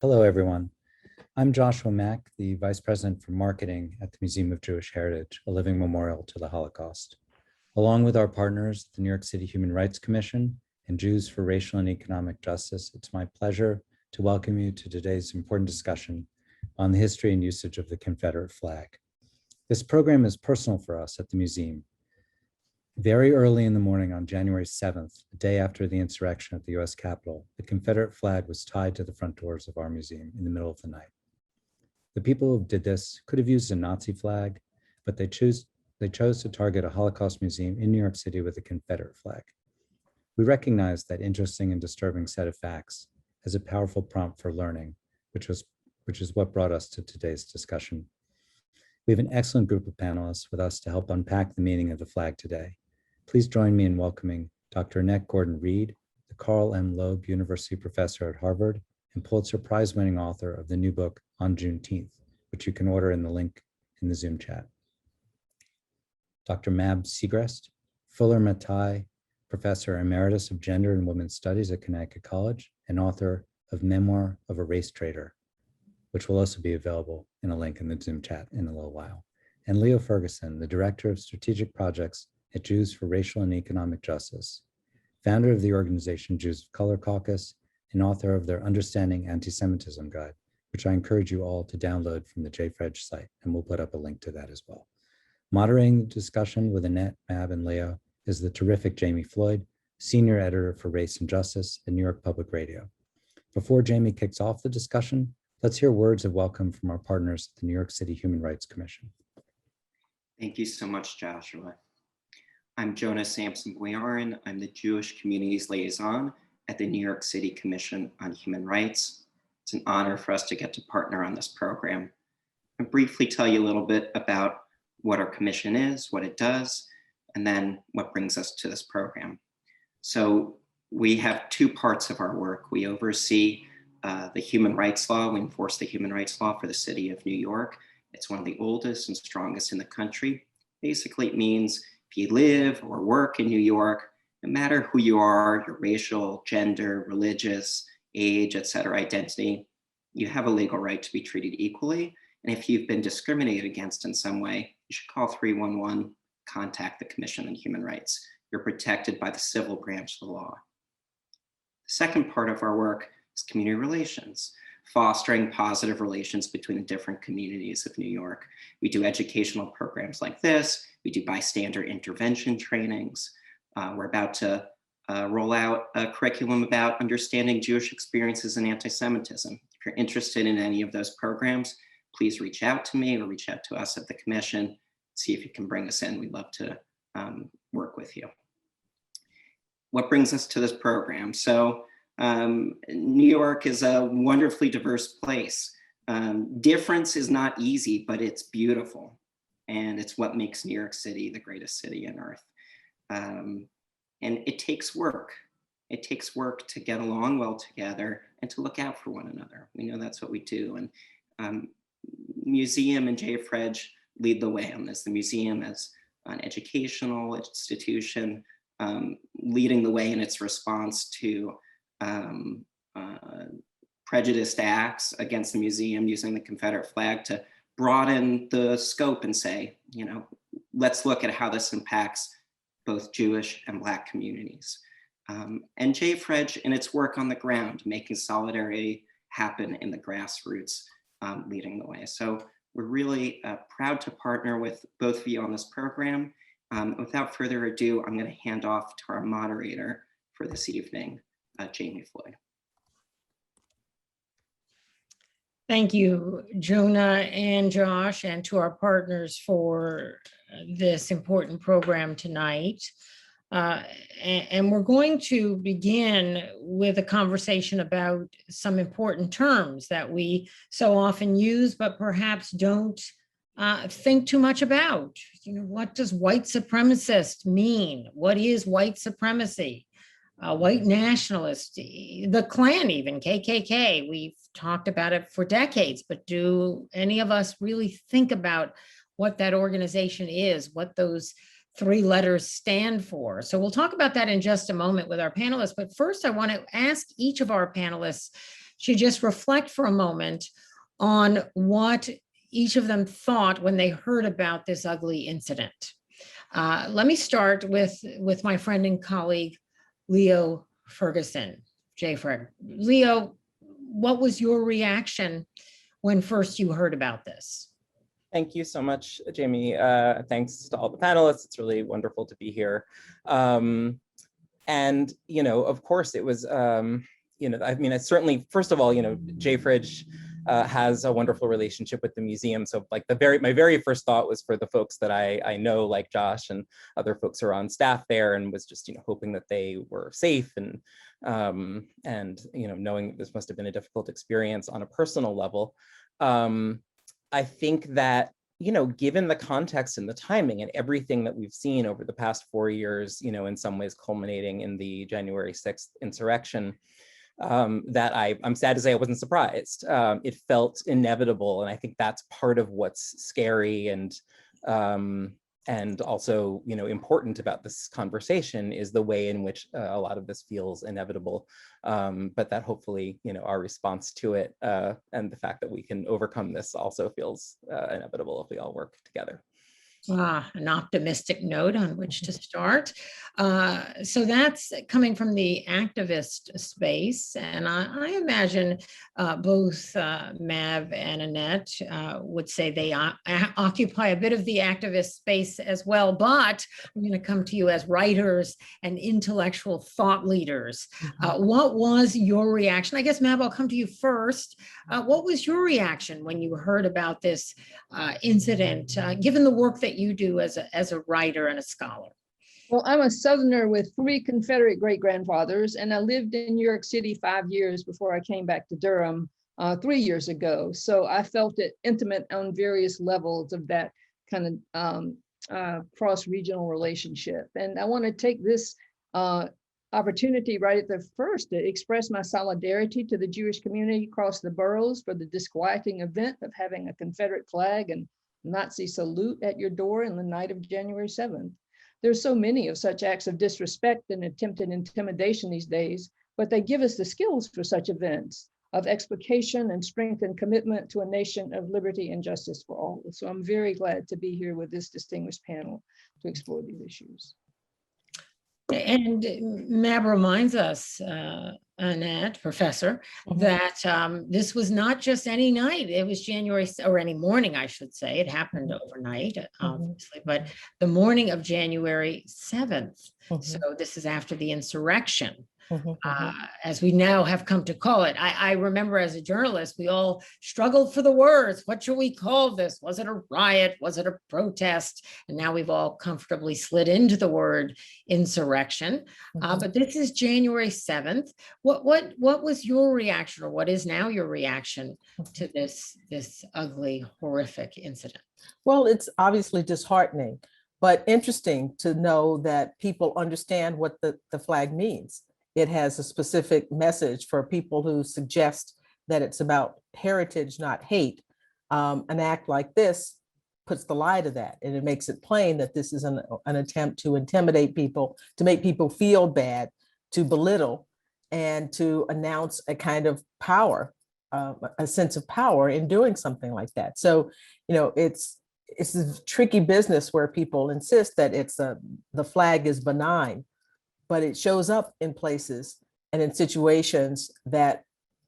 Hello, everyone. I'm Joshua Mack, the Vice President for Marketing at the Museum of Jewish Heritage, a living memorial to the Holocaust. Along with our partners, the New York City Human Rights Commission and Jews for Racial and Economic Justice, it's my pleasure to welcome you to today's important discussion on the history and usage of the Confederate flag. This program is personal for us at the museum. Very early in the morning on January 7th, the day after the insurrection at the US Capitol, the Confederate flag was tied to the front doors of our museum in the middle of the night. The people who did this could have used a Nazi flag, but they chose to target a Holocaust museum in New York City with a Confederate flag. We recognize that interesting and disturbing set of facts as a powerful prompt for learning, which is what brought us to today's discussion. We have an excellent group of panelists with us to help unpack the meaning of the flag today. Please join me in welcoming Dr. Annette Gordon-Reed, the Carl M. Loeb University Professor at Harvard and Pulitzer Prize-winning author of the new book, On Juneteenth, which you can order in the link in the Zoom chat. Dr. Mab Segrest, Fuller-Maathai Professor Emeritus of Gender and Women's Studies at Connecticut College and author of Memoir of a Race Traitor, which will also be available in a link in the Zoom chat in a little while. And Leo Ferguson, the Director of Strategic Projects at Jews for Racial and Economic Justice, founder of the organization Jews of Color Caucus, and author of their Understanding Antisemitism guide, which I encourage you all to download from the JFREG site, and we'll put up a link to that as well. Moderating the discussion with Annette, Mab, and Leo is the terrific Jami Floyd, Senior Editor for Race and Justice at New York Public Radio. Before Jami kicks off the discussion, let's hear words of welcome from our partners at the New York City Human Rights Commission. Thank you so much, Joshua. I'm Jonah Sampson-Boyarin. I'm the Jewish Communities Liaison at the New York City Commission on Human Rights. It's an honor for us to get to partner on this program. I'll briefly tell you a little bit about what our commission is, what it does, and then what brings us to this program. So we have two parts of our work. We oversee the human rights law. We enforce the human rights law for the city of New York. It's one of the oldest and strongest in the country. Basically, it means if you live or work in New York, no matter who you are, your racial, gender, religious, age, etc., identity, you have a legal right to be treated equally. And if you've been discriminated against in some way, you should call 311, contact the Commission on Human Rights. You're protected by the civil branch of the law. The second part of our work is community relations, fostering positive relations between the different communities of New York. We do educational programs like this. We do bystander intervention trainings. We're about to roll out a curriculum about understanding Jewish experiences and anti-Semitism. If you're interested in any of those programs, please reach out to me or reach out to us at the commission, see if you can bring us in. We'd love to work with you. What brings us to this program? So New York is a wonderfully diverse place. Difference is not easy, but it's beautiful. And it's what makes New York City the greatest city on earth. And it takes work. It takes work to get along well together and to look out for one another. We know that's what we do. And museum and JFREG lead the way on this. The museum as an educational institution, leading the way in its response to prejudiced acts against the museum using the Confederate flag to broaden the scope and say, let's look at how this impacts both Jewish and Black communities. And JFREG in its work on the ground, making solidarity happen in the grassroots, leading the way. So we're really proud to partner with both of you on this program. Without further ado, I'm going to hand off to our moderator for this evening, Jami Floyd. Thank you, Jonah and Josh, and to our partners for this important program tonight. And we're going to begin with a conversation about some important terms that we so often use, but perhaps don't think too much about. What does white supremacist mean? What is white supremacy? White nationalist, the Klan even, KKK, we've talked about it for decades, but do any of us really think about what that organization is, what those three letters stand for? So we'll talk about that in just a moment with our panelists, but first I want to ask each of our panelists should just reflect for a moment on what each of them thought when they heard about this ugly incident. Let me start with my friend and colleague, Leo Ferguson, JFreg. Leo, what was your reaction when first you heard about this? Thank you so much, Jami. Thanks to all the panelists. It's really wonderful to be here. And, of course, it was, I certainly, first of all, JFreg has a wonderful relationship with the museum. So like my very first thought was for the folks that I know, like Josh and other folks who are on staff there, and was just, hoping that they were safe and knowing that this must have been a difficult experience on a personal level. I think that, given the context and the timing and everything that we've seen over the past 4 years, in some ways culminating in the January 6th insurrection, that I'm sad to say I wasn't surprised. It felt inevitable. And I think that's part of what's scary and also, important about this conversation is the way in which a lot of this feels inevitable, but that hopefully, our response to it and the fact that we can overcome this also feels inevitable if we all work together. An optimistic note on which to start. So that's coming from the activist space. And I imagine both Mab and Annette would say they occupy a bit of the activist space as well. But I'm going to come to you as writers and intellectual thought leaders. What was your reaction? I guess, Mab, I'll come to you first. What was your reaction when you heard about this incident, given the work that you do as a writer and a scholar? Well, I'm a Southerner with 3 Confederate great-grandfathers, and I lived in New York City 5 years before I came back to Durham 3 years ago. So I felt it intimate on various levels of that kind of cross-regional relationship. And I want to take this opportunity right at the first to express my solidarity to the Jewish community across the boroughs for the disquieting event of having a Confederate flag and Nazi salute at your door in the night of January 7th. There's so many of such acts of disrespect and attempted intimidation these days, but they give us the skills for such events of explication and strength and commitment to a nation of liberty and justice for all. So I'm very glad to be here with this distinguished panel to explore these issues. And Mab reminds us, Annette, Professor, that this was not just any night. It was January, or any morning, I should say. It happened overnight, obviously, but the morning of January 7th. So this is after the insurrection. As we now have come to call it. I remember as a journalist, we all struggled for the words. What should we call this? Was it a riot? Was it a protest? And now we've all comfortably slid into the word insurrection. But this is January 7th. What was your reaction, or what is now your reaction to this ugly, horrific incident? Well, it's obviously disheartening, but interesting to know that people understand what the flag means. It has a specific message for people who suggest that it's about heritage, not hate. An act like this puts the lie to that, and it makes it plain that this is an attempt to intimidate people, to make people feel bad, to belittle, and to announce a kind of power, a sense of power in doing something like that. So, it's a tricky business where people insist that the flag is benign, but it shows up in places and in situations that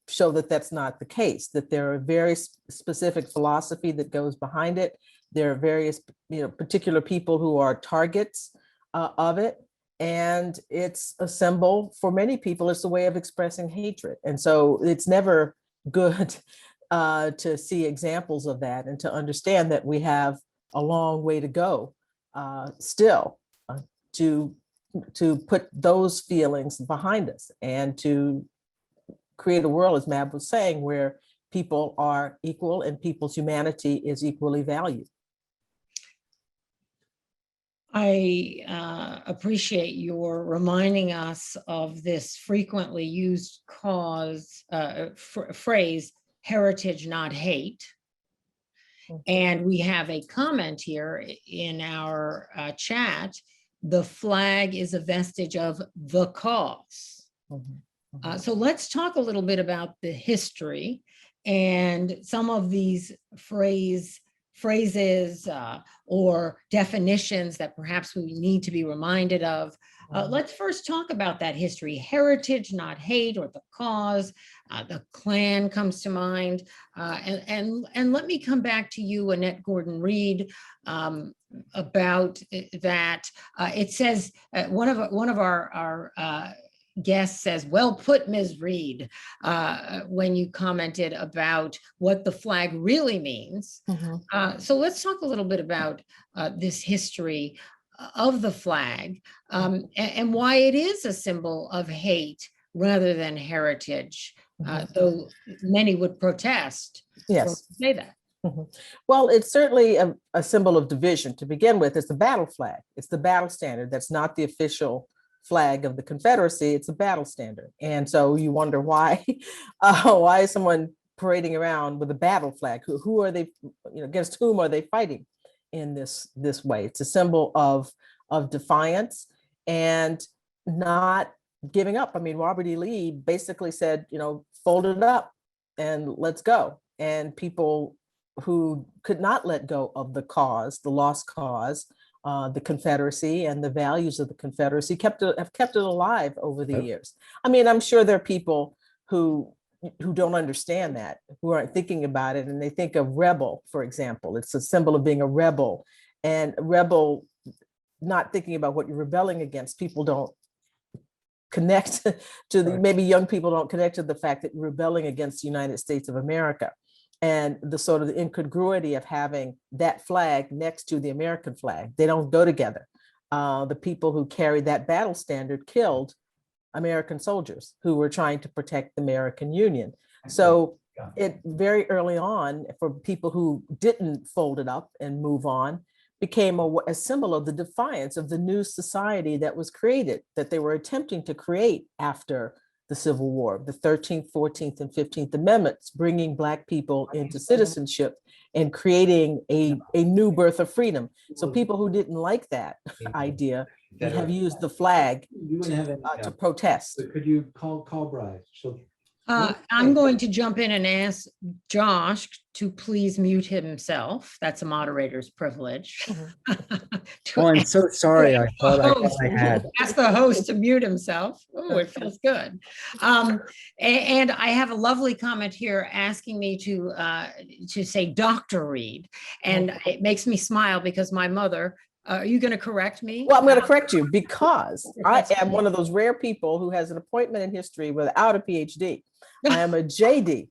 show that that's not the case, that there are very specific philosophy that goes behind it. There are various, particular people who are targets of it. And it's a symbol for many people. It's a way of expressing hatred. And so it's never good to see examples of that and to understand that we have a long way to go still to put those feelings behind us and to create a world, as Mab was saying, where people are equal and people's humanity is equally valued. I appreciate your reminding us of this frequently used phrase, heritage, not hate. And we have a comment here in our chat. The flag is a vestige of the cause. So let's talk a little bit about the history and some of these phrases or definitions that perhaps we need to be reminded of. Let's first talk about that history. Heritage, not hate, or the cause. The Klan comes to mind. And let me come back to you, Annette Gordon-Reed, about that. It says, one of our guest says, well put, Ms. Reed, when you commented about what the flag really means. So let's talk a little bit about this history of the flag and why it is a symbol of hate rather than heritage, though many would protest. Yes. Say that. Well, it's certainly a symbol of division to begin with. It's the battle flag. It's the battle standard. That's not the official flag of the Confederacy. It's a battle standard. And so you wonder why, why is someone parading around with a battle flag? Who are they, against whom are they fighting in this way? It's a symbol of defiance and not giving up. I mean, Robert E. Lee basically said, fold it up and let's go. And people who could not let go of the cause, the lost cause, the Confederacy and the values of the Confederacy have kept it alive over the years. I mean, I'm sure there are people who don't understand that, who aren't thinking about it, and they think of rebel, for example. It's a symbol of being a rebel, and rebel, not thinking about what you're rebelling against. People don't connect to maybe young people don't connect to the fact that you're rebelling against the United States of America. And the sort of the incongruity of having that flag next to the American flag. They don't go together. The people who carried that battle standard killed American soldiers who were trying to protect the American Union. So it very early on, for people who didn't fold it up and move on, became a symbol of the defiance of the new society that was created, that they were attempting to create after the Civil War, the 13th, 14th, and 15th Amendments, bringing Black people into citizenship and creating a new birth of freedom. So people who didn't like that idea have used the flag to protest. Could you call Bryce? I'm going to jump in and ask Josh to please mute himself. That's a moderator's privilege. Oh, I'm so sorry. I thought I had. Ask the host to mute himself. Oh, it feels good. And I have a lovely comment here asking me to say Dr. Reed. And it makes me smile because my mother, are you going to correct me? Well, I'm going to correct you because I am one of those rare people who has an appointment in history without a PhD. I am a JD,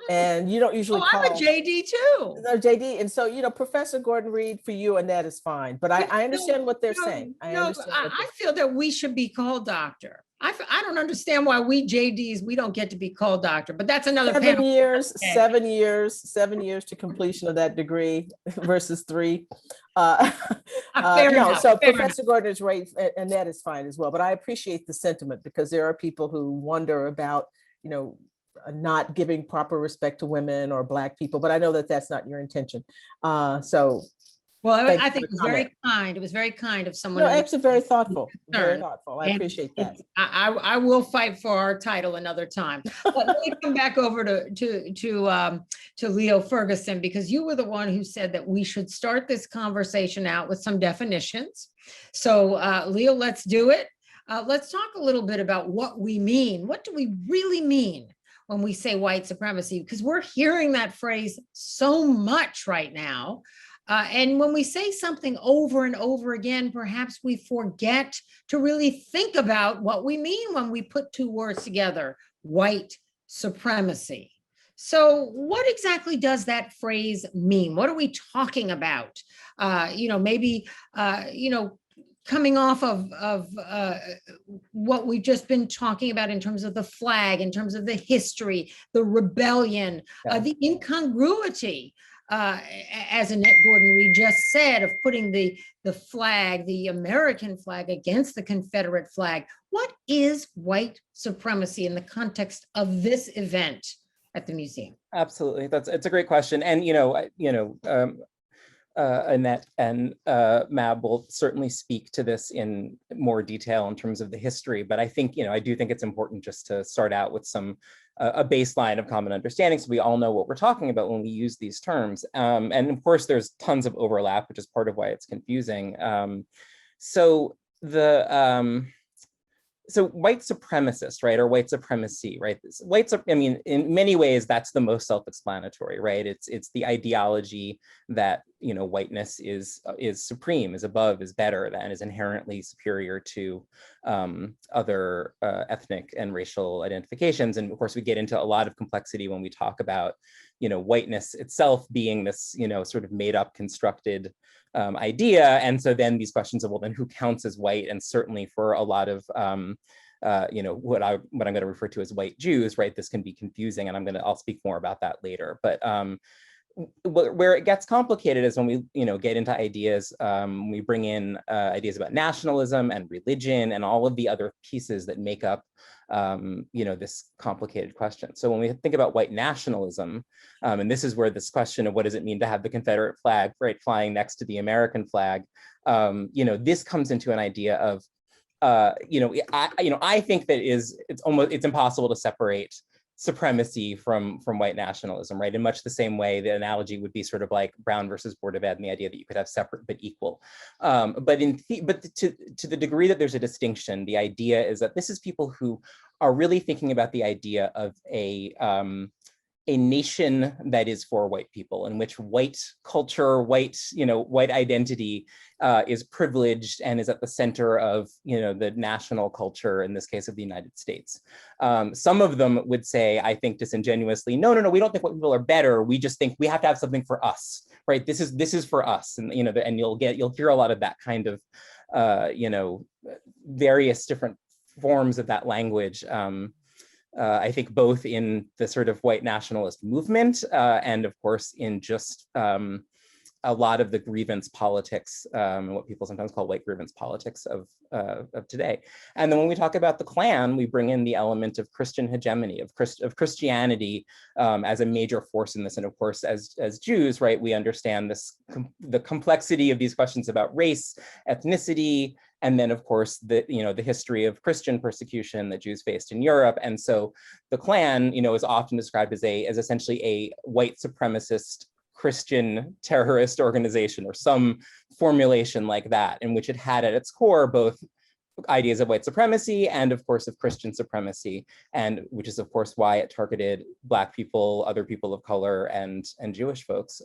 and you don't usually call. I'm a JD too. No, JD, and so Professor Gordon-Reed for you, and that is fine. But I understand what they're saying. I feel that we should be called doctor. I don't understand why we JDs, we don't get to be called doctor, but that's another 7 years, 7 years to completion of that degree versus 3. Professor Gordon is right, and that is fine as well. But I appreciate the sentiment because there are people who wonder about, not giving proper respect to women or Black people, but I know that that's not your intention. Well, I think it was very kind. It was very kind of someone. No, actually very thoughthtful. Very thoughtful. I appreciate that. I will fight for our title another time. But let me come back over to Leo Ferguson, because you were the one who said that we should start this conversation out with some definitions. So Leo, let's do it. Let's talk a little bit about what we mean. What do we really mean when we say white supremacy? Because we're hearing that phrase so much right now. And when we say something over and over again, perhaps we forget to really think about what we mean when we put two words together, white supremacy. So what exactly does that phrase mean? What are we talking about? Coming off of what we've just been talking about in terms of the flag, in terms of the history, the rebellion, the incongruity, as Annette Gordon-Reed just said, of putting the flag, the American flag, against the Confederate flag. What is white supremacy in the context of this event at the museum? Absolutely, it's a great question, and Annette and Mab will certainly speak to this in more detail in terms of the history, but I think, I do think it's important just to start out with a baseline of common understanding so we all know what we're talking about when we use these terms. And of course, there's tons of overlap, which is part of why it's confusing. So white supremacist, right, or white supremacy, right? In many ways, that's the most self-explanatory, right? It's the ideology that whiteness is supreme, is above, is better than, is inherently superior to other ethnic and racial identifications. And of course, we get into a lot of complexity when we talk about whiteness itself being this sort of made up, constructed idea. And so then these questions of, well, then who counts as white? And certainly for a lot of what I'm going to refer to as white Jews, right? This can be confusing, and I'll speak more about that later. But where it gets complicated is when we get into ideas, we bring in ideas about nationalism and religion and all of the other pieces that make up this complicated question. So when we think about white nationalism, and this is where this question of what does it mean to have the Confederate flag, right, flying next to the American flag, this comes into an idea of I think that it's impossible to separate supremacy from white nationalism, right? In much the same way, the analogy would be sort of like Brown versus Board of Ed, and the idea that you could have separate but equal. But to the degree that there's a distinction, the idea is that this is people who are really thinking about the idea of a nation that is for white people, in which white culture, white identity is privileged and is at the center of the national culture, in this case of the United States. Some of them would say, I think disingenuously, no, we don't think white people are better. We just think we have to have something for us, right? This is for us, and and you'll hear a lot of that kind of various different forms of that language. I think both in the sort of white nationalist movement and of course in just a lot of the grievance politics, what people sometimes call white grievance politics of today. And then when we talk about the Klan, we bring in the element of Christian hegemony, of Christianity as a major force in this. And of course, as Jews, right, we understand the complexity of these questions about race, ethnicity, and then, of course, the history of Christian persecution that Jews faced in Europe. And so the Klan, is often described as essentially a white supremacist Christian terrorist organization, or some formulation like that, in which it had at its core both ideas of white supremacy and, of course, of Christian supremacy, and which is, of course, why it targeted Black people, other people of color, and Jewish folks.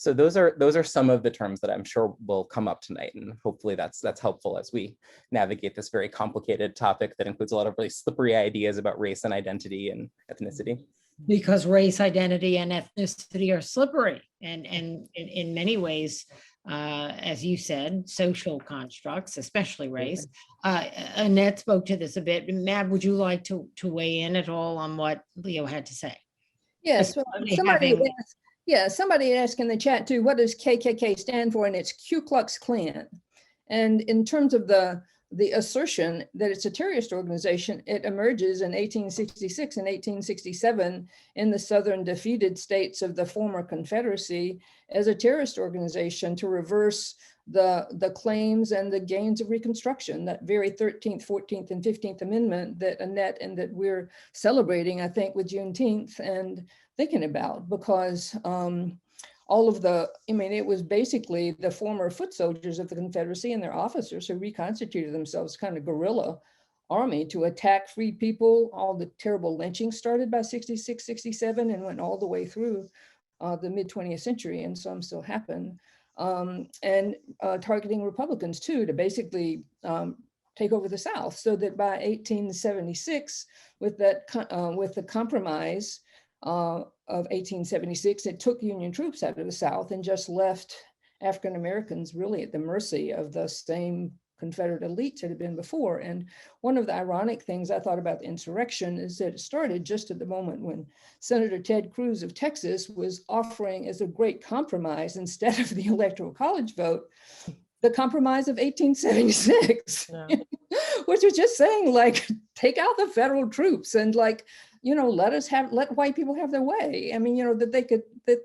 So those are some of the terms that I'm sure will come up tonight, and hopefully that's helpful as we navigate this very complicated topic that includes a lot of really slippery ideas about race and identity and ethnicity. Because race, identity, and ethnicity are slippery, and in many ways, as you said, social constructs, especially race. Annette spoke to this a bit. Mab, would you like to weigh in at all on what Leo had to say? Yes, well, somebody asked in the chat too, what does KKK stand for? And it's Ku Klux Klan. And in terms of the assertion that it's a terrorist organization, it emerges in 1866 and 1867 in the southern defeated states of the former Confederacy as a terrorist organization to reverse the claims and the gains of Reconstruction, that very 13th, 14th, and 15th Amendment that Annette and that we're celebrating, I think, with Juneteenth and thinking about, because it was basically the former foot soldiers of the Confederacy and their officers who reconstituted themselves kind of guerrilla army to attack free people. All the terrible lynching started by 66, 67 and went all the way through the mid 20th century, and some still happen. And targeting Republicans too, to basically take over the South, so that by 1876, with the compromise of 1876, it took Union troops out of the South and just left African Americans really at the mercy of the same Confederate elites that had been before. And one of the ironic things I thought about the insurrection is that it started just at the moment when Senator Ted Cruz of Texas was offering as a great compromise, instead of the Electoral College vote, the compromise of 1876, which was just saying, like, take out the federal troops and like let white people have their way. I mean, that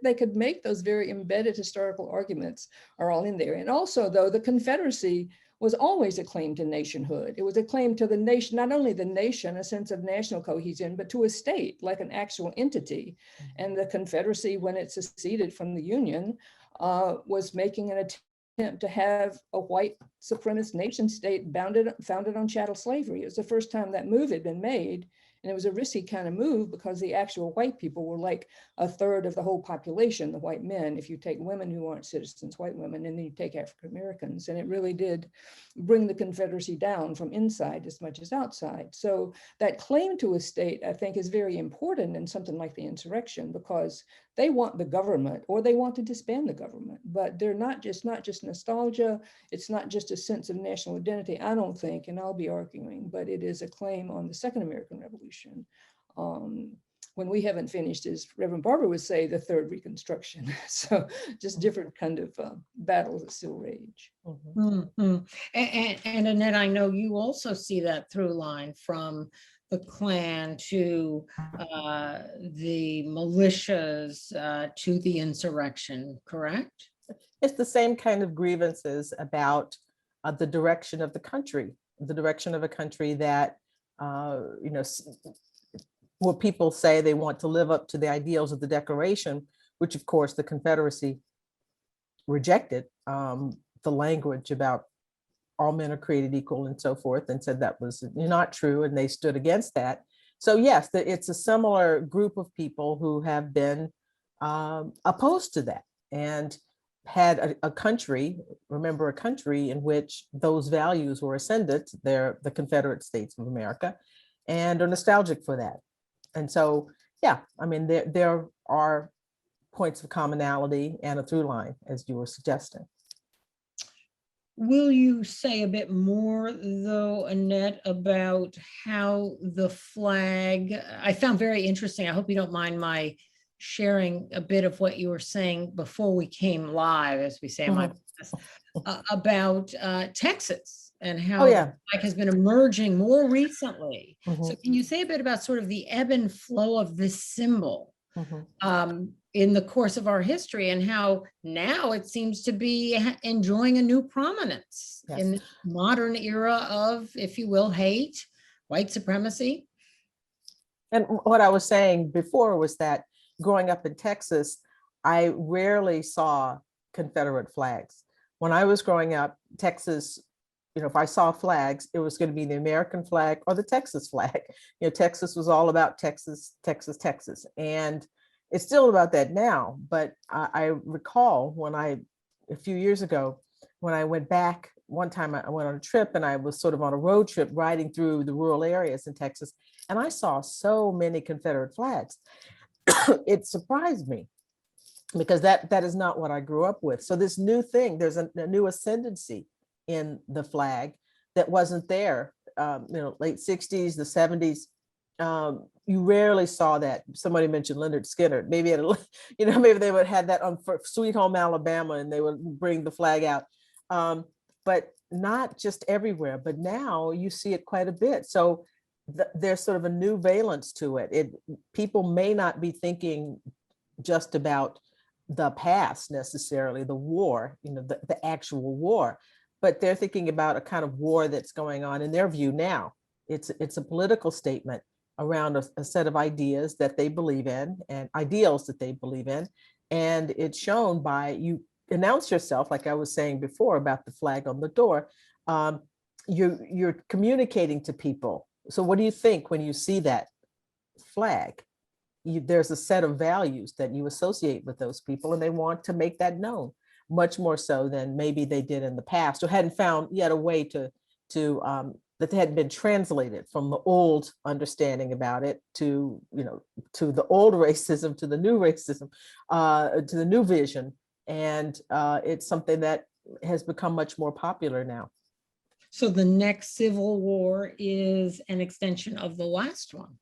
they could make those very embedded historical arguments are all in there. And also, though, the Confederacy was always a claim to nationhood. It was a claim to the nation, not only the nation, a sense of national cohesion, but to a state, like an actual entity. And the Confederacy, when it seceded from the Union, was making an attempt to have a white supremacist nation state founded on chattel slavery. It was the first time that move had been made. And it was a risky kind of move because the actual white people were like a third of the whole population, the white men, if you take women who aren't citizens, white women, and then you take African Americans. And it really did bring the Confederacy down from inside as much as outside. So that claim to a state, I think, is very important in something like the insurrection, because they want the government, or they want to disband the government, but they're not just nostalgia. It's not just a sense of national identity, I don't think, and I'll be arguing, but it is a claim on the Second American Revolution. When we haven't finished, as Reverend Barber would say, the third Reconstruction. So just different kind of battles that still rage. Mm-hmm. And Annette, I know you also see that through line from the Klan to the militias to the insurrection, correct? It's the same kind of grievances about the direction of the country, the direction of a country that, where people say they want to live up to the ideals of the Declaration, which of course the Confederacy rejected, the language about all men are created equal and so forth, and said that was not true, and they stood against that. So yes, it's a similar group of people who have been opposed to that and had a country, remember a country in which those values were ascendant, they're the Confederate States of America, and are nostalgic for that. And so, yeah, I mean, there are points of commonality and a through line, as you were suggesting. Will you say a bit more, though, Annette, about how the flag, I found very interesting. I hope you don't mind my sharing a bit of what you were saying before we came live, as we say in my business, about Texas and how the flag has been emerging more recently. So can you say a bit about sort of the ebb and flow of this symbol in the course of our history, and how now it seems to be enjoying a new prominence in this modern era of, if you will, hate, white supremacy? And what I was saying before was that growing up in Texas, I rarely saw Confederate flags. When I was growing up, Texas, if I saw flags, it was going to be the American flag or the Texas flag. Texas was all about Texas, Texas, Texas. And it's still about that now. But I recall a few years ago, when I went back, one time I went on a trip and I was sort of on a road trip riding through the rural areas in Texas, and I saw so many Confederate flags. It surprised me, because that is not what I grew up with. So this new thing, there's a new ascendancy in the flag that wasn't there, late 60s, the 70s. You rarely saw that. Somebody mentioned Leonard Skinner. Maybe maybe they would have that on Sweet Home Alabama, and they would bring the flag out. But not just everywhere. But now you see it quite a bit. So there's sort of a new valence to it. People may not be thinking just about the past necessarily, the war, the actual war, but they're thinking about a kind of war that's going on in their view now. It's a political statement around a set of ideas that they believe in and ideals that they believe in. And it's shown by, you announce yourself, like I was saying before about the flag on the door, you're communicating to people. So what do you think when you see that flag? There's a set of values that you associate with those people, and they want to make that known, much more so than maybe they did in the past, or hadn't found yet a way to that they hadn't been translated from the old understanding about it to the old racism, to the new racism, to the new vision. And it's something that has become much more popular now. So the next Civil War is an extension of the last one?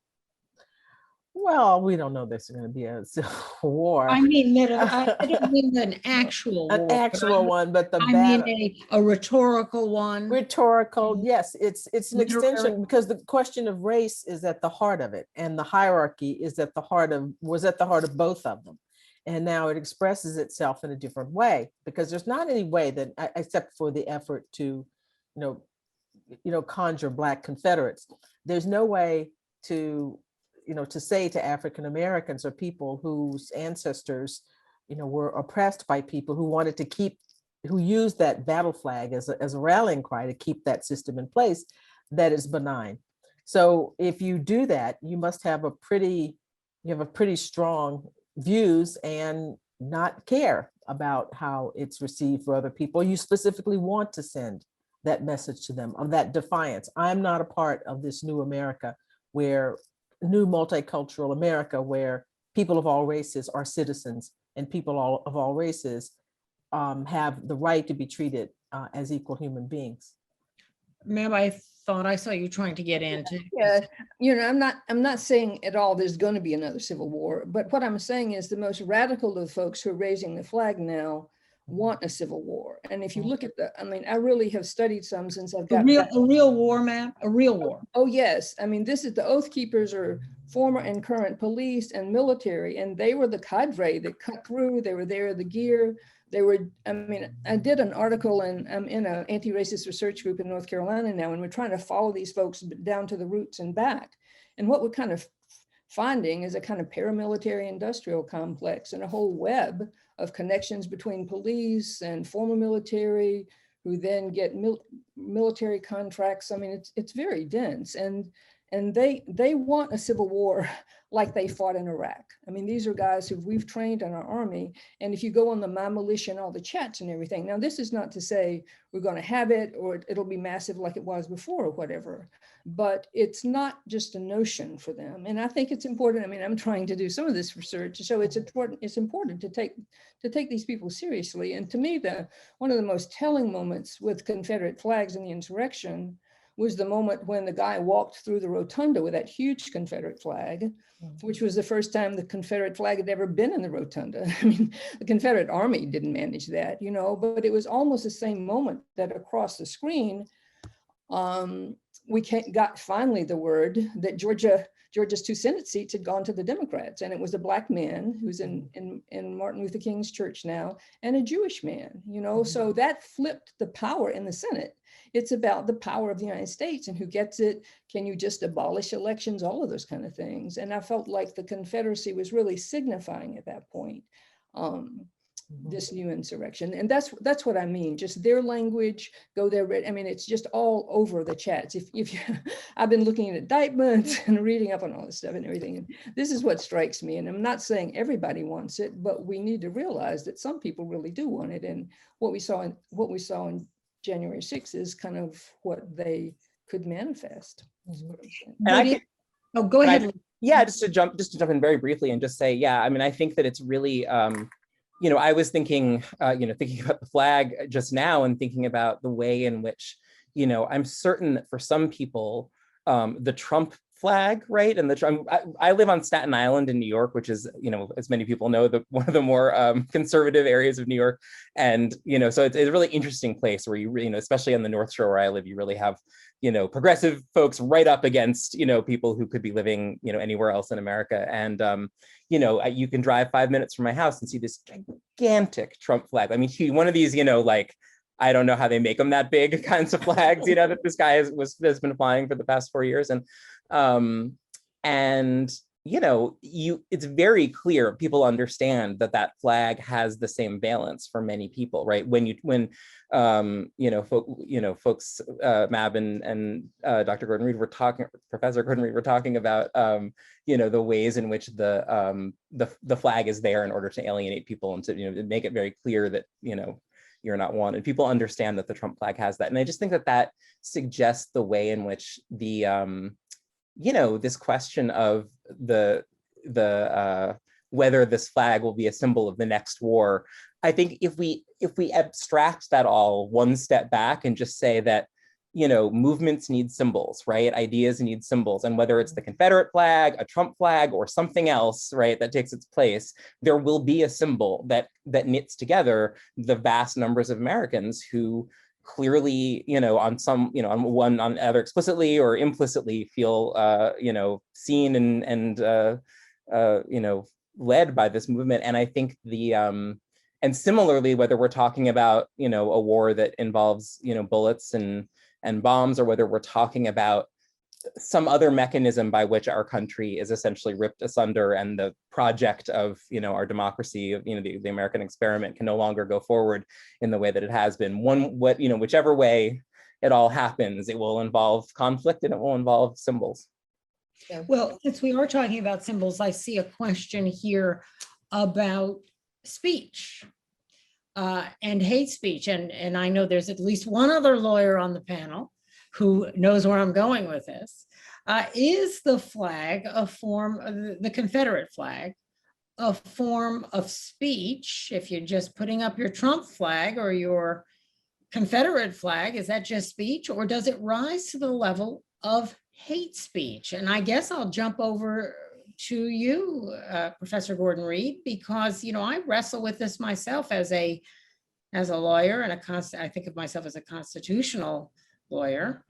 Well, we don't know there's going to be a civil war. I mean, I don't mean an actual An war, but actual one, but the I mean battle. a rhetorical one. Rhetorical, yes, it's an Literary. extension, because the question of race is at the heart of it, and the hierarchy is at the heart of, was at the heart of both of them. And now it expresses itself in a different way, because there's not any way that, except for the effort to, conjure Black Confederates, there's no way to, to say to African Americans or people whose ancestors, were oppressed by people who wanted to keep, who used that battle flag as a rallying cry to keep that system in place, that is benign. So if you do that, you must have a pretty strong views and not care about how it's received for other people. You specifically want to send that message to them of that defiance. I'm not a part of this new America, where new multicultural America, where people of all races are citizens and people of all races have the right to be treated as equal human beings. Ma'am, I thought I saw you trying to get into. Yeah, I'm not saying at all there's going to be another civil war, but what I'm saying is the most radical of the folks who are raising the flag now want a civil war. And if you look at I really have studied some since I've got A real war, ma'am, a real war. Oh yes, this is the Oath Keepers are former and current police and military, and they were the cadre that cut through. They were there, the gear. They were, I did an article, and I'm in an anti-racist research group in North Carolina now, and we're trying to follow these folks down to the roots and back. And what we're kind of finding is a kind of paramilitary industrial complex and a whole web of connections between police and former military, who then get military contracts. It's very dense, and they want a civil war like they fought in Iraq. These are guys who we've trained in our army. And if you go on the My Militia and all the chats and everything, now this is not to say we're going to have it or it'll be massive like it was before or whatever, but it's not just a notion for them. And I think it's important. I'm trying to do some of this research to show it's important to take these people seriously. And to me, one of the most telling moments with Confederate flags in the insurrection was the moment when the guy walked through the rotunda with that huge Confederate flag, which was the first time the Confederate flag had ever been in the rotunda. The Confederate Army didn't manage that, but it was almost the same moment that across the screen, we got finally the word that Georgia's 2 Senate seats had gone to the Democrats. And it was a Black man who's in Martin Luther King's church now, and a Jewish man, so that flipped the power in the Senate. It's about the power of the United States and who gets it. Can you just abolish elections? All of those kind of things. And I felt like the Confederacy was really signifying at that point this new insurrection. And that's what I mean. Just their language, go there. It's just all over the chats. If you, I've been looking at indictments and reading up on all this stuff and everything. And this is what strikes me. And I'm not saying everybody wants it, but we need to realize that some people really do want it. And what we saw in January 6th is kind of what they could manifest. Go ahead. Just to jump in very briefly and just say, I think that it's really, I was thinking about the flag just now and thinking about the way in which, I'm certain that for some people, the Trump flag, right? And I live on Staten Island in New York, which is, as many people know, one of the more conservative areas of New York. And, so it's a really interesting place where you, especially on the North Shore where I live, you really have, progressive folks right up against, people who could be living, anywhere else in America. And, you can drive 5 minutes from my house and see this gigantic Trump flag. One of these, I don't know how they make them that big kinds of flags, that this guy has been flying for the past 4 years. It's very clear, people understand that flag has the same valence for many people, right? Folks, Mab and Dr. Gordon-Reed were talking, Professor Gordon-Reed were talking about, the ways in which the flag is there in order to alienate people and to, make it very clear that, you're not wanted. People understand that the Trump flag has that. And I just think that suggests the way in which this question of the whether this flag will be a symbol of the next war. I think if we abstract that all one step back and just say that, movements need symbols, right? Ideas need symbols. And whether it's the Confederate flag, a Trump flag, or something else, right, that takes its place, there will be a symbol that knits together the vast numbers of Americans who clearly, on either explicitly or implicitly feel, seen and led by this movement. And I think and similarly, whether we're talking about, a war that involves, bullets and bombs, or whether we're talking about some other mechanism by which our country is essentially ripped asunder and the project of, our democracy, of, the American experiment can no longer go forward in the way that it has been. Whichever way it all happens, it will involve conflict and it will involve symbols. Well, since we are talking about symbols, I see a question here about speech and hate speech. And I know there's at least one other lawyer on the panel who knows where I'm going with this. Is the flag a form, the Confederate flag, a form of speech? If you're just putting up your Trump flag or your Confederate flag, is that just speech, or does it rise to the level of hate speech? And I guess I'll jump over to you, Professor Gordon-Reed, because I wrestle with this myself as a lawyer, and I think of myself as a constitutional lawyer,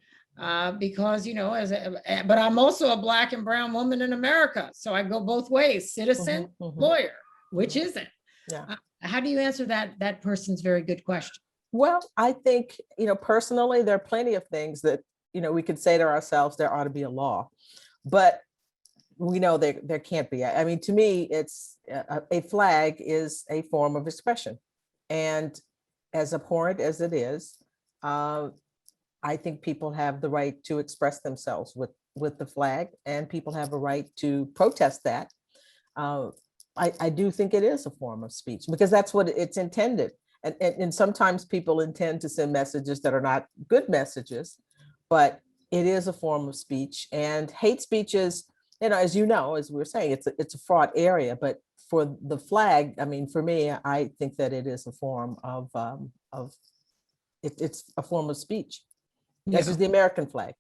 because but I'm also a Black and brown woman in America, so I go both ways: citizen, lawyer. Which is it? Yeah. How do you answer that person's very good question? Well, I think personally, there are plenty of things that we could say to ourselves, there ought to be a law, but we know there can't be. I mean, to me, it's a flag is a form of expression, and as abhorrent as it is, I think people have the right to express themselves with the flag, and people have a right to protest that. I do think it is a form of speech because that's what it's intended. And sometimes people intend to send messages that are not good messages, but it is a form of speech. And hate speech is, as we were saying, it's a fraught area. But for the flag, I mean, for me, I think that it is a form of it's a form of speech. This is the American flag.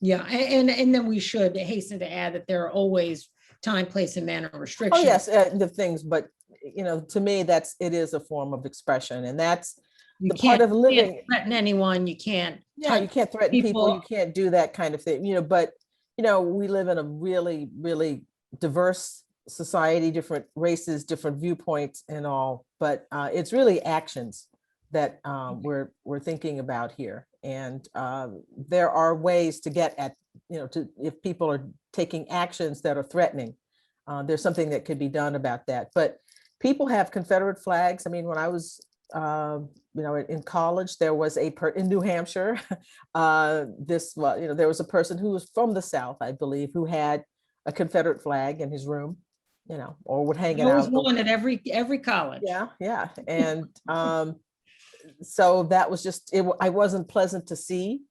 Yeah, and then we should hasten to add that there are always time, place, and manner restrictions. Oh yes, the things, but to me, it is a form of expression, and that's the part of living. You can't threaten anyone. You can't. Yeah, you can't threaten people. You can't do that kind of thing. But we live in a really, really diverse society, different races, different viewpoints, and all. But it's really actions that we're thinking about here, and there are ways to get at if people are taking actions that are threatening, there's something that could be done about that. But people have Confederate flags. I mean, when I was in college, there was in New Hampshire, there was a person who was from the South, I believe, who had a Confederate flag in his room, or would hang it out. There was one at every college. Yeah. And so that was just, I wasn't pleasant to see.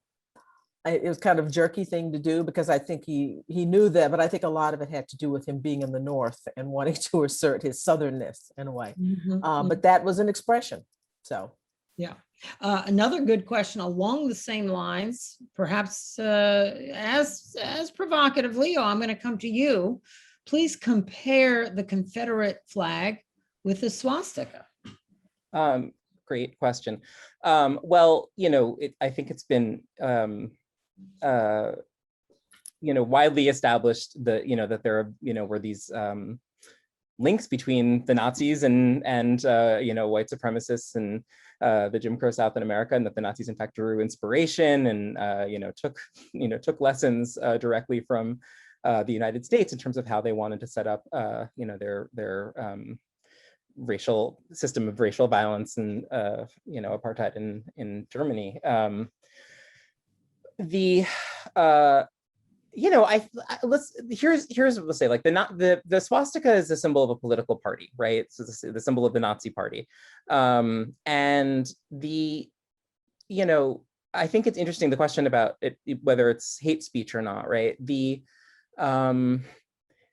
It was kind of a jerky thing to do because I think he knew that, but I think a lot of it had to do with him being in the North and wanting to assert his Southernness in a way. But that was an expression. So, yeah. Another good question along the same lines, perhaps as provocative, Leo, I'm going to come to you. Please compare the Confederate flag with the swastika. Great question. Well, I think it's been widely established that that there were these links between the Nazis and white supremacists and the Jim Crow South in America, and that the Nazis in fact drew inspiration and took lessons directly from the United States in terms of how they wanted to set up their racial system of racial violence and apartheid in Germany. Here's what we'll say. Like the swastika is a symbol of a political party, right? So the symbol of the Nazi party, and I think it's interesting the question about whether it's hate speech or not, right?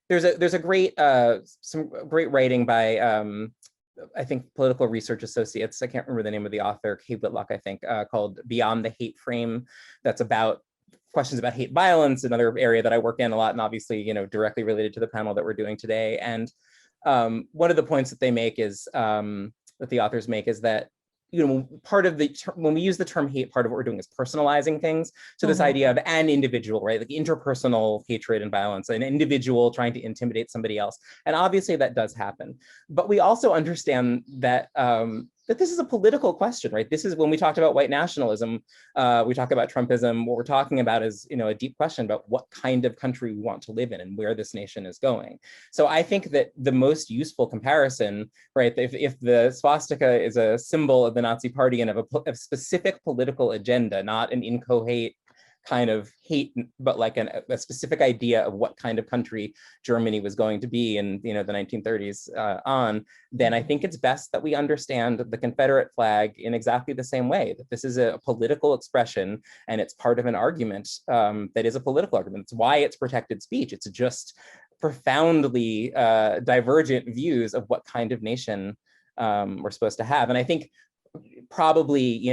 There's a great some great writing by I think, political research associates, I can't remember the name of the author, Kay Whitlock, I think, called Beyond the Hate Frame, that's about questions about hate violence, another area that I work in a lot, and obviously, directly related to the panel that we're doing today. And one of the points that they make is, that the authors make, is that part of the when we use the term hate, part of what we're doing is personalizing things. So this idea of an individual, right, like interpersonal hatred and violence, an individual trying to intimidate somebody else, and obviously that does happen. But we also understand that that this is a political question, right? This is when we talked about white nationalism, we talk about Trumpism. What we're talking about is, a deep question about what kind of country we want to live in and where this nation is going. So I think that the most useful comparison, right, if the swastika is a symbol of the Nazi Party and of a specific political agenda, not an inchoate kind of hate, but like a specific idea of what kind of country Germany was going to be in the 1930s on, then I think it's best that we understand the Confederate flag in exactly the same way, that this is a political expression and it's part of an argument that is a political argument. It's why it's protected speech. It's just profoundly divergent views of what kind of nation we're supposed to have. And I think probably,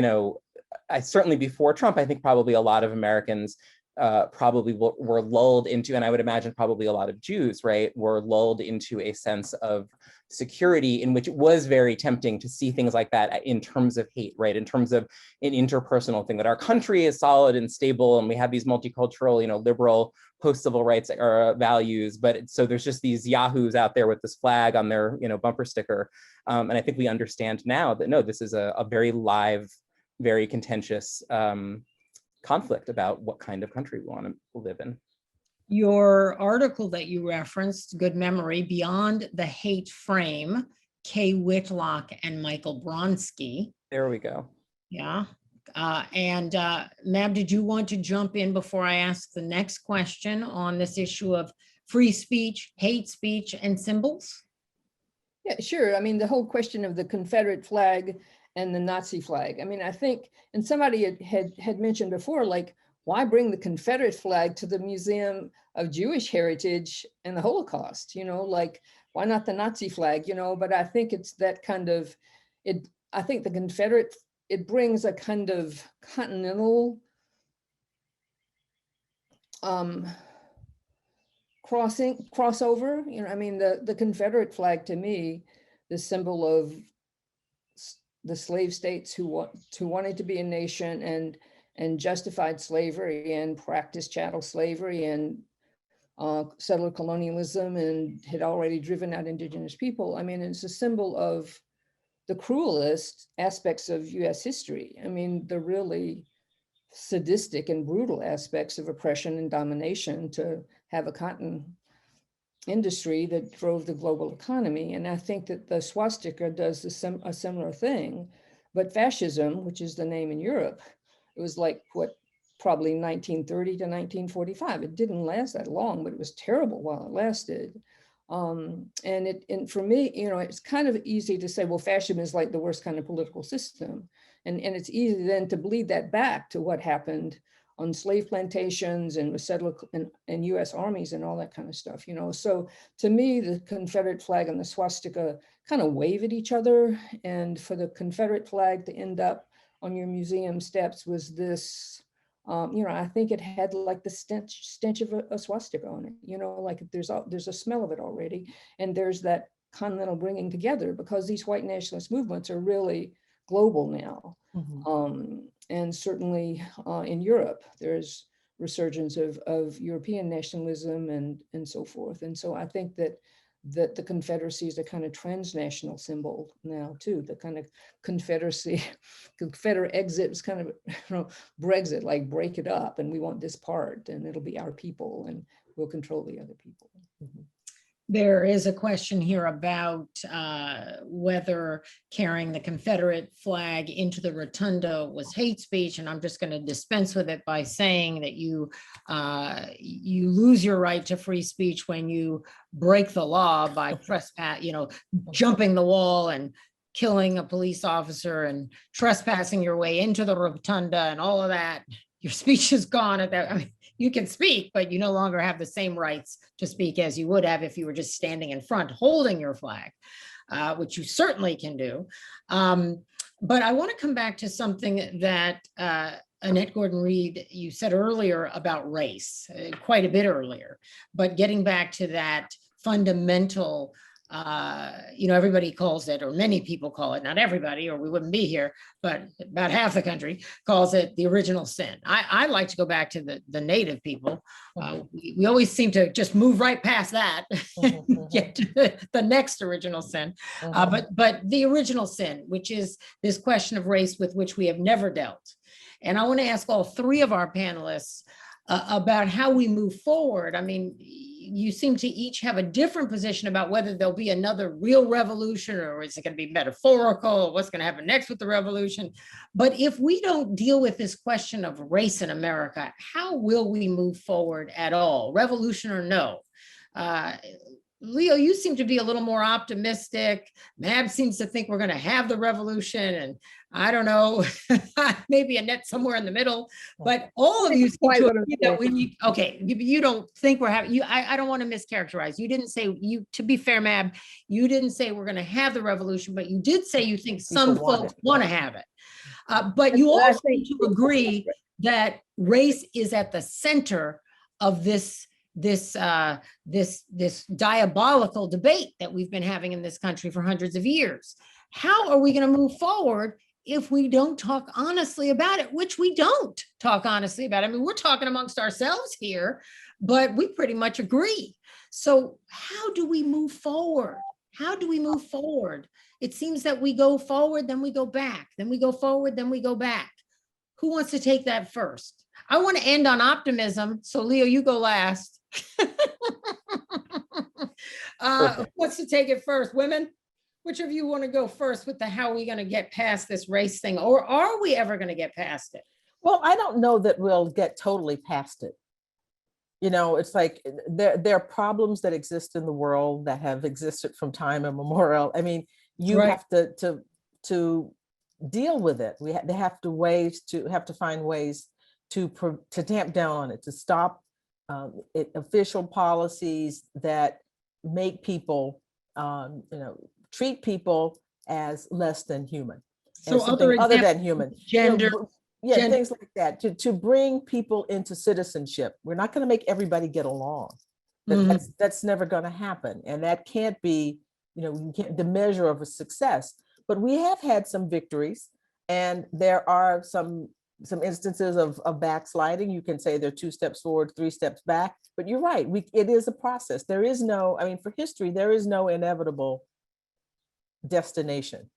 certainly before Trump, I think probably a lot of Americans probably were lulled into, and I would imagine probably a lot of Jews, right, were lulled into a sense of security in which it was very tempting to see things like that in terms of hate, right, in terms of an interpersonal thing, that our country is solid and stable and we have these multicultural, liberal post-civil rights values, but so there's just these yahoos out there with this flag on their bumper sticker. And I think we understand now that no, this is a very live, very contentious conflict about what kind of country we want to live in. Your article that you referenced, good memory, Beyond the Hate Frame, Kay Whitlock and Michael Bronski. There we go. Yeah. And Mab, did you want to jump in before I ask the next question on this issue of free speech, hate speech, and symbols? Yeah, sure. I mean, the whole question of the Confederate flag and the Nazi flag. I mean, I think, and somebody had mentioned before, like, why bring the Confederate flag to the Museum of Jewish Heritage and the Holocaust? Like, why not the Nazi flag? But I think it's that kind of, I think the Confederate, it brings a kind of continental crossover. I mean, the Confederate flag, to me, the symbol of the slave states who wanted to be a nation and justified slavery and practiced chattel slavery and settler colonialism and had already driven out indigenous people. I mean, it's a symbol of the cruelest aspects of US history. I mean, the really sadistic and brutal aspects of oppression and domination to have a cotton industry that drove the global economy. And I think that the swastika does a similar thing, but fascism, which is the name in Europe, it was like probably 1930 to 1945. It didn't last that long, but it was terrible while it lasted. And for me, it's kind of easy to say, well, fascism is like the worst kind of political system. And it's easy then to bleed that back to what happened on slave plantations and with settler and US armies and all that kind of stuff, So to me, the Confederate flag and the swastika kind of wave at each other. And for the Confederate flag to end up on your museum steps was this, I think it had like the stench of a swastika on it, like there's a smell of it already. And there's that continental bringing together, because these white nationalist movements are really global now. And certainly in Europe, there's resurgence of European nationalism and so forth. And so I think that the Confederacy is a kind of transnational symbol now too. The kind of Confederacy, Confederate exit is kind of Brexit, like break it up, and we want this part, and it'll be our people, and we'll control the other people. There is a question here about whether carrying the Confederate flag into the rotunda was hate speech, and I'm just going to dispense with it by saying that you lose your right to free speech when you break the law by trespass, jumping the wall and killing a police officer and trespassing your way into the rotunda and all of that. Your speech is gone at that. I mean, you can speak, but you no longer have the same rights to speak as you would have if you were just standing in front holding your flag. which you certainly can do. But I want to come back to something that Annette Gordon-Reed, you said earlier about race, quite a bit earlier, but getting back to that fundamental, everybody calls it, or many people call it, not everybody, or we wouldn't be here, but about half the country calls it the original sin. I like to go back to the native people. We always seem to just move right past that, get to the next original sin. But the original sin, which is this question of race with which we have never dealt. And I want to ask all three of our panelists about how we move forward. I mean, you seem to each have a different position about whether there'll be another real revolution, or is it going to be metaphorical? What's going to happen next with the revolution? But if we don't deal with this question of race in America, how will we move forward at all, revolution or no? Leo, you seem to be a little more optimistic. Mab seems to think we're going to have the revolution, and I don't know, maybe Annette somewhere in the middle, but all of you seem to agree that we need, okay, you don't think we're having, I don't want to mischaracterize. You didn't say, to be fair, Mab, you didn't say we're going to have the revolution, but you did say you think some folks want to have it. But you also seem to agree that race is at the center of this diabolical debate that we've been having in this country for hundreds of years. How are we going to move forward if we don't talk honestly about it, which we don't talk honestly about? I mean, we're talking amongst ourselves here, but we pretty much agree. So how do we move forward? How do we move forward? It seems that we go forward, then we go back, then we go forward, then we go back. Who wants to take that first? I want to end on optimism. So Leo, you go last. Who wants to take it first? Women? Which of you want to go first with the how are we going to get past this race thing? Or are we ever going to get past it? Well, I don't know that we'll get totally past it. You know, it's like there are problems that exist in the world that have existed from time immemorial. I mean, you have to deal with it. They have to find ways to tamp down on it, to stop official policies that make people, treat people as less than human. So other than human, gender, gender. Things like that, to bring people into citizenship. We're not going to make everybody get along. That's never going to happen, and that can't be, the measure of a success. But we have had some victories, and there are some instances of backsliding. You can say they're 2 steps forward, 3 steps back. But you're right. It is a process. There is no, for history, there is no inevitable destination,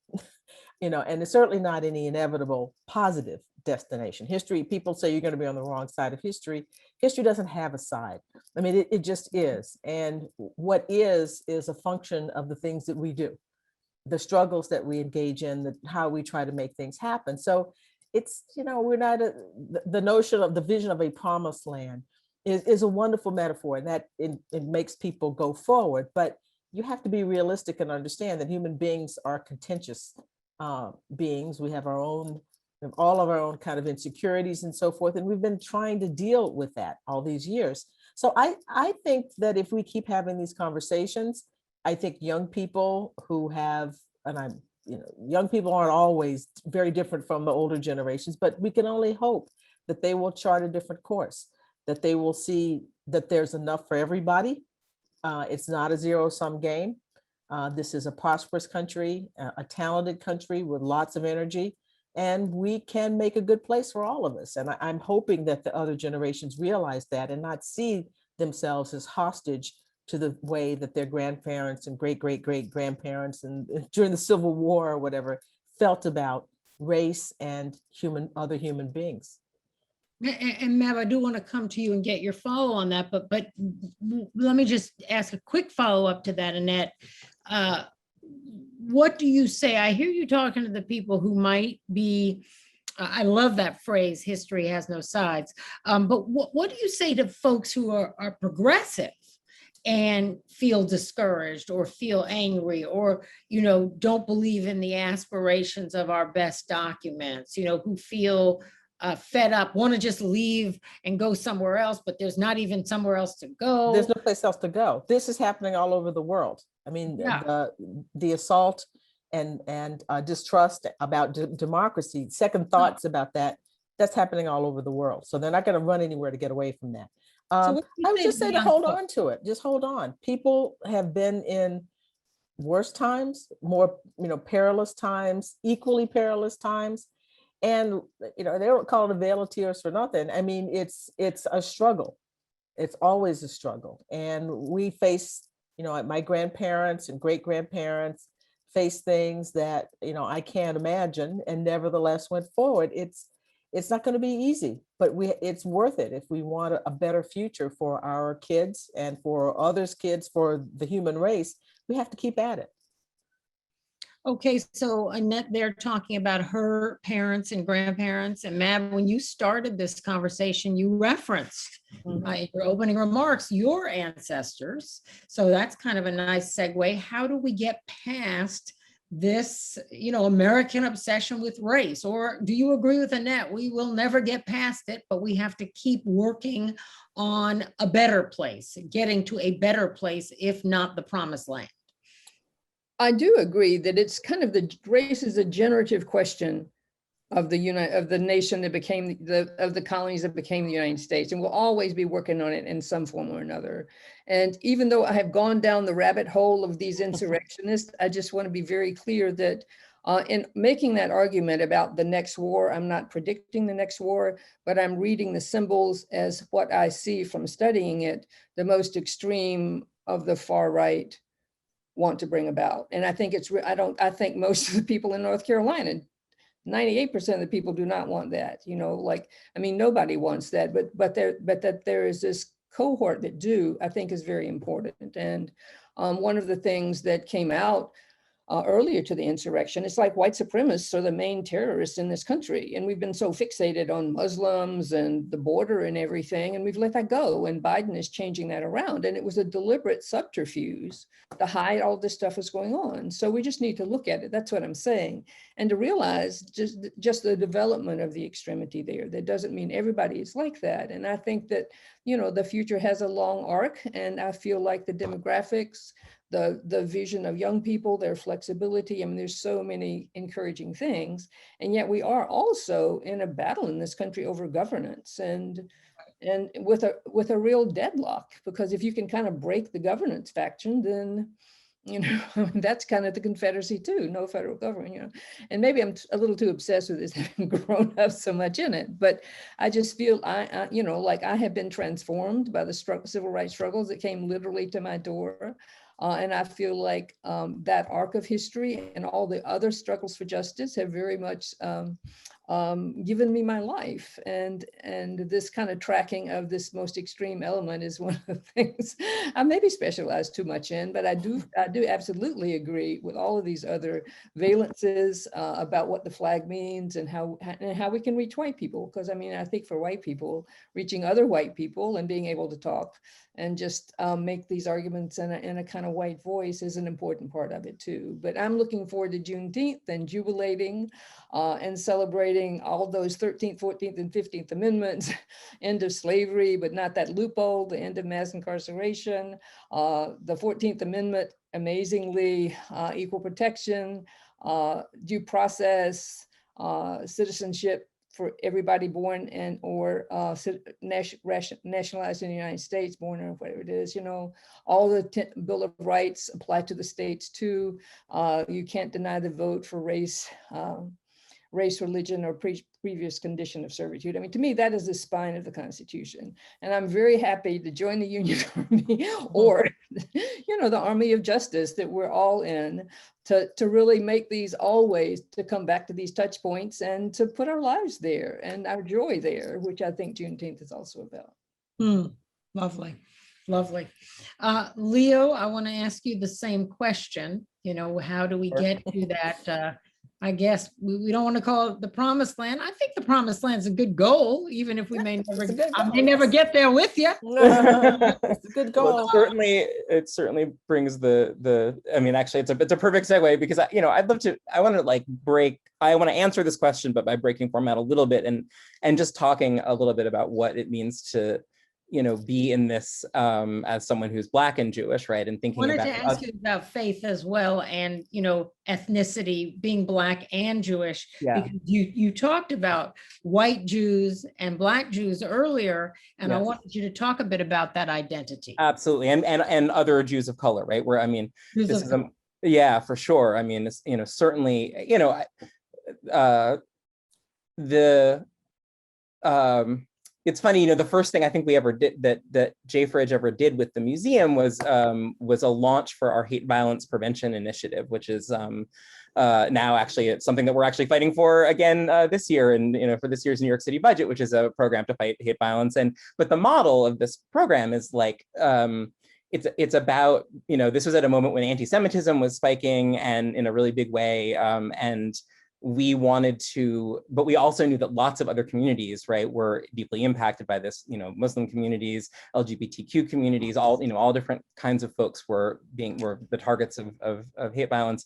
and it's certainly not any inevitable positive destination. History, people say you're going to be on the wrong side of history. History doesn't have a side. It just is. And what is a function of the things that we do, the struggles that we engage in, how we try to make things happen. So it's, we're not, the notion of the vision of a promised land is a wonderful metaphor, and that it makes people go forward. But you have to be realistic and understand that human beings are contentious beings. We have all of our own kind of insecurities and so forth. And we've been trying to deal with that all these years. So I think that if we keep having these conversations, I think young people who have, and young people aren't always very different from the older generations, but we can only hope that they will chart a different course, that they will see that there's enough for everybody. It's not a zero-sum game. This is a prosperous country, a talented country with lots of energy, and we can make a good place for all of us. And I'm hoping that the other generations realize that and not see themselves as hostage to the way that their grandparents and great-great-great-grandparents and during the Civil War or whatever felt about race and other human beings. And Mab, I do want to come to you and get your follow on that, but let me just ask a quick follow-up to that, Annette. What do you say? I hear you talking to the people who might be, I love that phrase, history has no sides, but what do you say to folks who are progressive and feel discouraged or feel angry or, don't believe in the aspirations of our best documents, who feel fed up, want to just leave and go somewhere else, but there's not even somewhere else to go. There's no place else to go. This is happening all over the world. I mean, Yeah. the assault and distrust about democracy, second thoughts about that, that's happening all over the world. So they're not going to run anywhere to get away from that. So what do you I would think just say to beyond hold hope? on to it. Just hold on. People have been in worse times, more, perilous times, equally perilous times. And, they don't call it a veil of tears for nothing. I mean, it's a struggle. It's always a struggle. And we face, my grandparents and great grandparents face things that, I can't imagine, and nevertheless went forward. It's not going to be easy, but it's worth it if we want a better future for our kids and for others' kids, for the human race. We have to keep at it. Okay, so Annette, they're talking about her parents and grandparents. And Mab, when you started this conversation, you referenced in your opening remarks your ancestors. So that's kind of a nice segue. How do we get past this, American obsession with race? Or do you agree with Annette? We will never get past it, but we have to keep working on a better place, getting to a better place, if not the promised land. I do agree that it's kind of the race is a generative question of the nation that became of the colonies that became the United States, and we'll always be working on it in some form or another. And even though I have gone down the rabbit hole of these insurrectionists, I just want to be very clear that in making that argument about the next war, I'm not predicting the next war, but I'm reading the symbols as what I see from studying it, the most extreme of the far right want to bring about. And I think I think most of the people in North Carolina, 98% of the people do not want that, nobody wants that, but that there is this cohort that do, I think is very important. And one of the things that came out earlier to the insurrection, it's like white supremacists are the main terrorists in this country. And we've been so fixated on Muslims and the border and everything, and we've let that go. And Biden is changing that around. And it was a deliberate subterfuge to hide all this stuff is going on. So we just need to look at it. That's what I'm saying. And to realize just the development of the extremity there. That doesn't mean everybody is like that. And I think that, the future has a long arc. And I feel like the demographics, the vision of young people, their flexibility. I mean, there's so many encouraging things. And yet we are also in a battle in this country over governance and with a real deadlock, because if you can kind of break the governance faction, then, that's kind of the Confederacy too, no federal government, and maybe I'm a little too obsessed with this, having grown up so much in it, but I just feel I have been transformed by the civil rights struggles that came literally to my door. And I feel like that arc of history and all the other struggles for justice have very much given me my life. And this kind of tracking of this most extreme element is one of the things I maybe specialized too much in, but I do absolutely agree with all of these other valences about what the flag means and how we can reach white people. Because I think for white people, reaching other white people and being able to talk and just make these arguments in a kind of white voice is an important part of it too. But I'm looking forward to Juneteenth and jubilating and celebrating all those 13th, 14th, and 15th Amendments, end of slavery, but not that loophole, the end of mass incarceration, the 14th Amendment, amazingly, equal protection, due process, citizenship for everybody born and or nationalized in the United States, born or whatever it is, all the Bill of Rights apply to the states too. You can't deny the vote for race, religion, or previous condition of servitude. To me, that is the spine of the Constitution. And I'm very happy to join the Union Army or, the Army of Justice that we're all in to really make these always to come back to these touch points and to put our lives there and our joy there, which I think Juneteenth is also about. Lovely. Lovely. Leo, I want to ask you the same question. How do we get to that? I guess we don't want to call it the promised land. I think the promised land is a good goal, even if we may never get there with you. It's a good goal. Well, it certainly brings actually it's a perfect segue, because I want to answer this question, but by breaking format a little bit and just talking a little bit about what it means to be in this as someone who's Black and Jewish, right? And I thinking wanted about to ask you about faith as well, and ethnicity, being Black and Jewish, because you talked about white Jews and Black Jews earlier, and I wanted you to talk a bit about that identity. Absolutely, and other Jews of color, right? Where, I mean, Jews this of is color. yeah, for sure. I mean, it's, certainly, it's funny, the first thing I think we ever did, that JFridge ever did with the museum was a launch for our hate violence prevention initiative, which is now actually it's something that we're actually fighting for again this year, and for this year's New York City budget, which is a program to fight hate violence. But the model of this program is like, it's about, this was at a moment when anti-Semitism was spiking and in a really big way, and we wanted to, but we also knew that lots of other communities, right, were deeply impacted by this. Muslim communities, LGBTQ communities, all different kinds of folks were the targets of hate violence.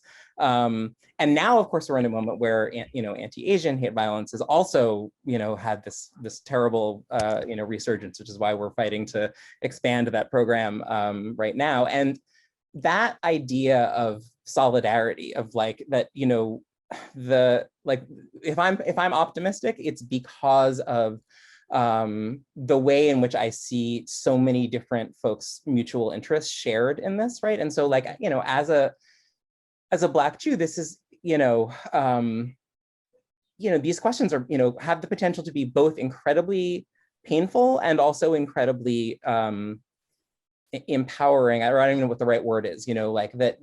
And now, of course, we're in a moment where anti-Asian hate violence is also had this terrible resurgence, which is why we're fighting to expand that program right now. And that idea of solidarity, of like that, if I'm optimistic, it's because of the way in which I see so many different folks' mutual interests shared in this, right? And so, like, as a Black Jew, this is, these questions are, have the potential to be both incredibly painful and also incredibly empowering. I don't even know what the right word is, like that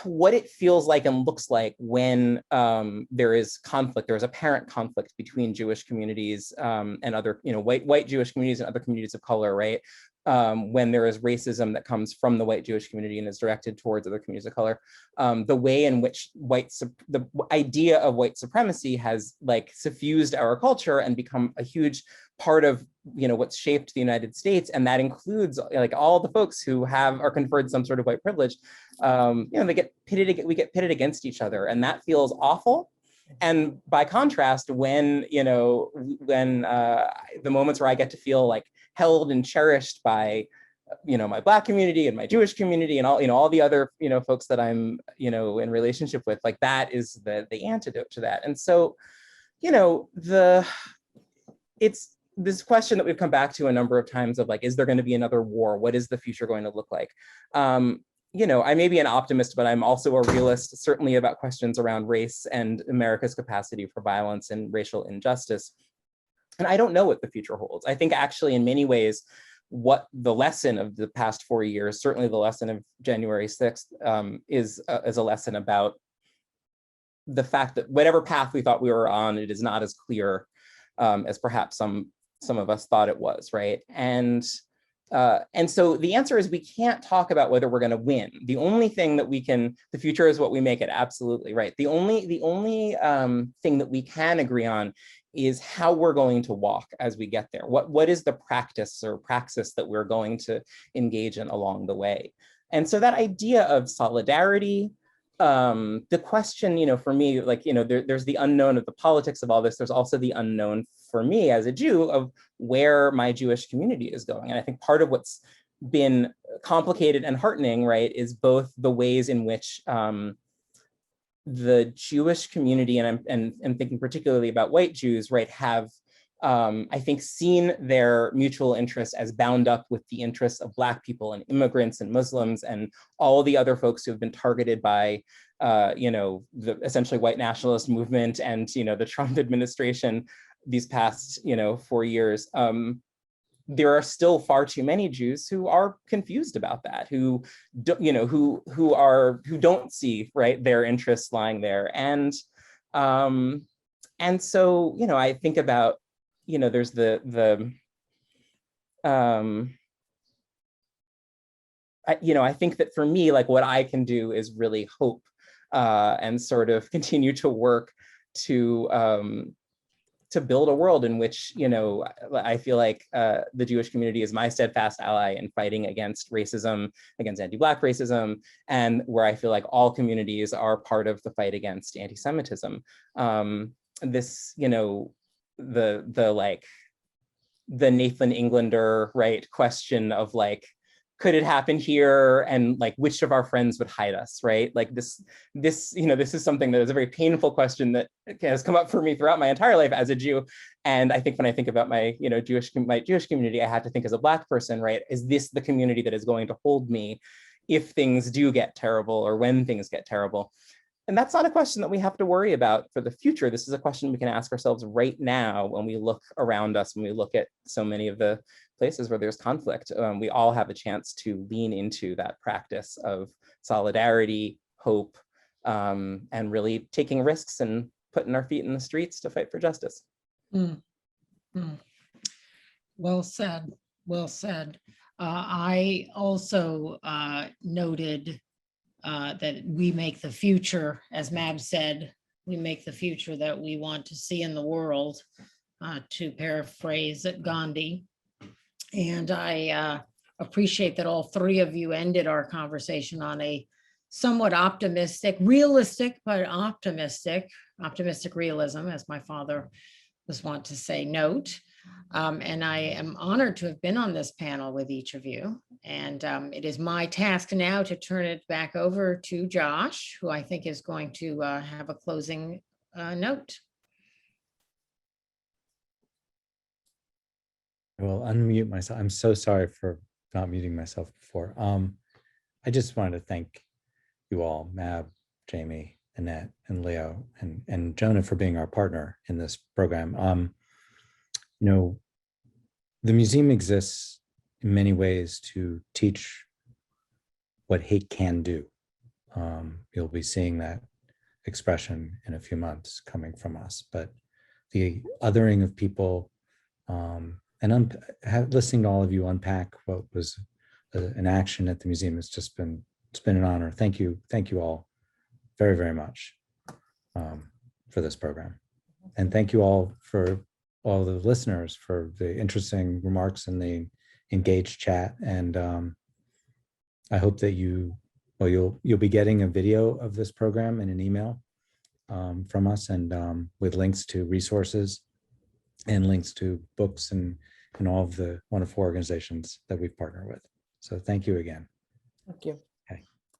what it feels like and looks like when there is conflict, there is apparent conflict between Jewish communities and other, white Jewish communities and other communities of color, right? When there is racism that comes from the white Jewish community and is directed towards other communities of color, the way in which the idea of white supremacy has like suffused our culture and become a huge part of what's shaped the United States, and that includes like all the folks who are conferred some sort of white privilege. We get pitted against each other, and that feels awful. And by contrast, when the moments where I get to feel like held and cherished by my Black community and my Jewish community and all the other folks that I'm in relationship with, like that is the antidote to that. And so it's this question that we've come back to a number of times of like, is there going to be another war? What is the future going to look like? I may be an optimist, but I'm also a realist, certainly about questions around race and America's capacity for violence and racial injustice. And I don't know what the future holds. I think actually in many ways, what the lesson of the past 4 years, certainly the lesson of January 6th, is a lesson about the fact that whatever path we thought we were on, it is not as clear as perhaps some of us thought it was, right? And so the answer is we can't talk about whether we're going to win. The only thing that the future is what we make it, absolutely right. The only thing that we can agree on is how we're going to walk as we get there. What is the practice or praxis that we're going to engage in along the way? And so that idea of solidarity, the question, for me, like, there's the unknown of the politics of all this. There's also the unknown for me as a Jew of where my Jewish community is going. And I think part of what's been complicated and heartening, right, is both the ways in which the Jewish community, and I'm thinking particularly about white Jews, right, have I think seen their mutual interests as bound up with the interests of Black people and immigrants and Muslims and all the other folks who have been targeted by, the essentially white nationalist movement and, the Trump administration these past, 4 years. There are still far too many Jews who are confused about that, who don't see, right, their interests lying there. And so, I think about, there's I think that for me, like what I can do is really hope and sort of continue to work to build a world in which, I feel like the Jewish community is my steadfast ally in fighting against racism, against anti-Black racism, and where I feel like all communities are part of the fight against anti-Semitism. the Nathan Englander, right, question of like, could it happen here? And like, which of our friends would hide us, right? Like this, this is something that is a very painful question that has come up for me throughout my entire life as a Jew. And I think when I think about my, Jewish community, I had to think as a Black person, right? Is this the community that is going to hold me if things do get terrible or when things get terrible? And that's not a question that we have to worry about for the future. This is a question we can ask ourselves right now when we look around us, when we look at so many of the places where there's conflict. We all have a chance to lean into that practice of solidarity, hope, and really taking risks and putting our feet in the streets to fight for justice. Mm. Mm. Well said, well said. I also noted that we make the future, as Mab said, we make the future that we want to see in the world, to paraphrase Gandhi. And I appreciate that all three of you ended our conversation on a somewhat optimistic, realistic, but optimistic realism, as my father was wont to say, note. And I am honored to have been on this panel with each of you. And it is my task now to turn it back over to Josh, who I think is going to have a closing note. I will unmute myself. I'm so sorry for not muting myself before. I just wanted to thank you all, Mab, Jami, Annette, and Leo, and Jonah for being our partner in this program. The museum exists in many ways to teach what hate can do. You'll be seeing that expression in a few months coming from us, but the othering of people, and listening to all of you unpack what was an action at the museum has just been, it's been an honor. Thank you all very, very much for this program. And thank you all for all the listeners for the interesting remarks and the engaged chat. And I hope that you'll be getting a video of this program in an email from us, and with links to resources and links to books and all of the wonderful organizations that we've partnered with. So thank you again. Thank you.